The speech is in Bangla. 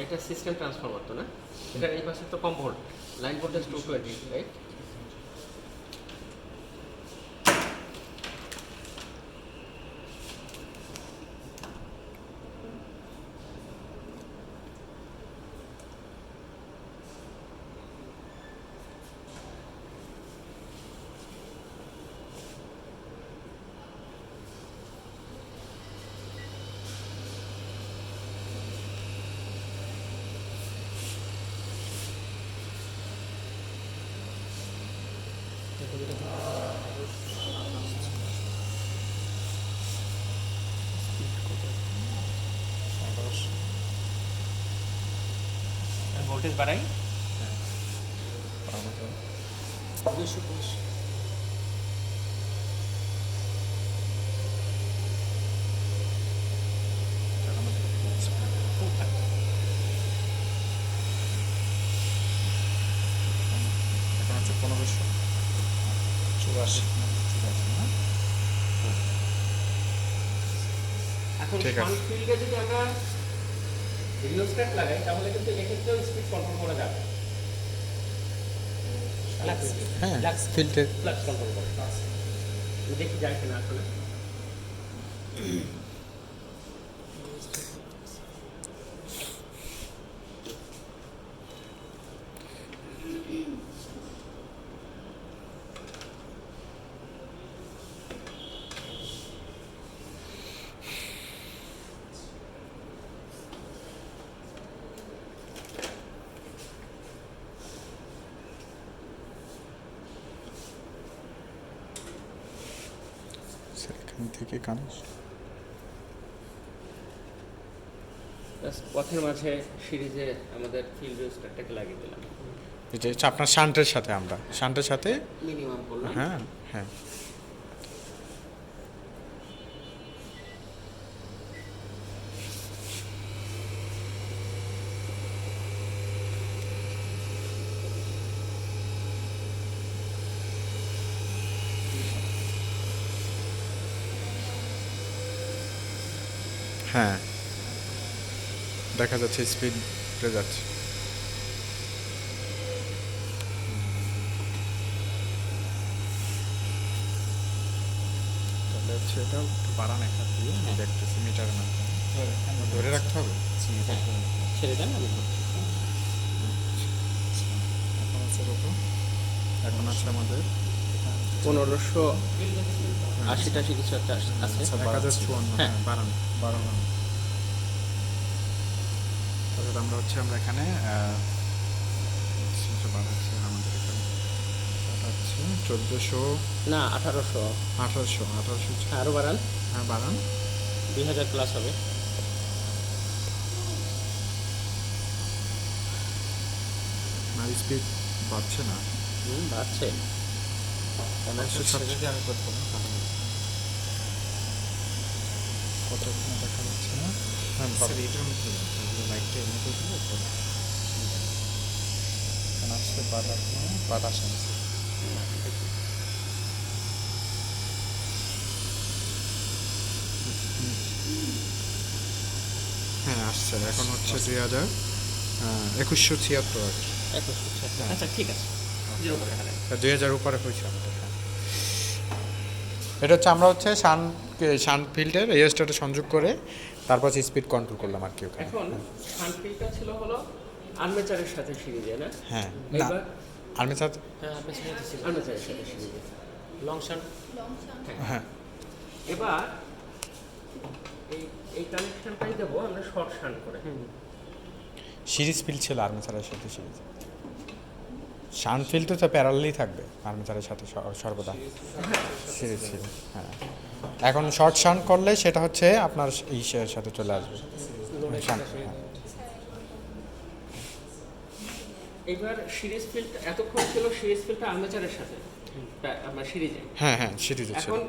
এটা সিস্টেম ট্রান্সফরমার তো না, এটা এই পাশে তো কম volt, line voltage 220, right? Voltage বাড়াই 220। এখন হচ্ছে 1584 এখন ঠিক আছে। শান্ট ফিল্ডে যদি আমরা রিওস্ট্যাট লাগাই তাহলে কিন্তু এক্ষেত্রেও স্পিড কন্ট্রোল করা যাবে। হ্যাঁ ফিল্টার ফ্লাক্স কন্ট্রোল করে দেখি যায় কিনা আসলে। এখান থেকে কানেক্ট পথের মাঝে সিরিজে আমাদের ফিল্ড রিওস্ট্যাটটাকে লাগিয়ে দিলাম, এটা হচ্ছে আপনার শান্টের সাথে, আমরা শান্টের সাথে মিনিমাম করলাম। হ্যাঁ হ্যাঁ হ্যাঁ দেখা যাচ্ছে স্পিড বেড়ে যাচ্ছে। তাহলে হচ্ছে এটা একটু বাড়ান এক হাত দিয়ে, আমি দেখতেছি মিটারের মাধ্যমে ধরে রাখতে হবে। ছেড়ে দেন, আমি ধরছি। এখন হচ্ছে কত? এখন আছে আমাদের 1580 কিছু একটা আছে। 1054। হ্যাঁ। হ্যাঁ বাড়ান বাড়ানো। তাহলে আমরা এখানে বাড়াচ্ছি আমাদের এখানে বাড়াচ্ছি 1400 না 1800, 1800 আরও বাড়ান, হ্যাঁ বাড়ান 2000 প্লাস হবে। না স্পিড বাড়ছে না। বাড়ছে। যদি আমি করতে পারি তাহলে কত দেখা যাচ্ছে না। হ্যাঁ এটার মধ্যে লাইটটা এমনি করে দিলে এখানে আসছে বাদ আসে না। হ্যাঁ আসছে, এখন হচ্ছে 2176 আর কি। 2100। আচ্ছা ঠিক আছে, 2000 উপরে হয়েছে আমাদের। এটা হচ্ছে আমরা হচ্ছে শান্ট ফিল্ডের রেজিস্টারটা সংযোগ করে তারপর স্পিড কন্ট্রোল করলাম আর কি ওখানে। এখন শান্ট ফিল্ডটা ছিল হলো আর্মেচারের সাথে সিরিজে, না? হ্যাঁ না এবার আর্মেচার আর্মেচারের সাথে সিরিজে লং শান্ট। হ্যাঁ এবার এই এই কানেকশনটাই দেবো আমরা শর্ট শান্ট করে। সিরিজ ফিল্ড ছিল আর্মেচারের সাথে সিরিজ। শান্ট ফিল্ড তো প্যারালালই থাকবে আর্মেচারের সাথে সর্বদা সিরিজ ছিল। হ্যাঁ এখন শর্ট শান্ট করলে সেটা হচ্ছে আপনার ইসের সাথে চলে আসবে শান্ট। হ্যাঁ এবার সিরিজ ফিল্ড এতক্ষণ ছিল, সিরিজ ফিল্ডটা আর্মেচারের সাথে আপনার সিরিজে। হ্যাঁ হ্যাঁ সিরিজে ছিল। এখন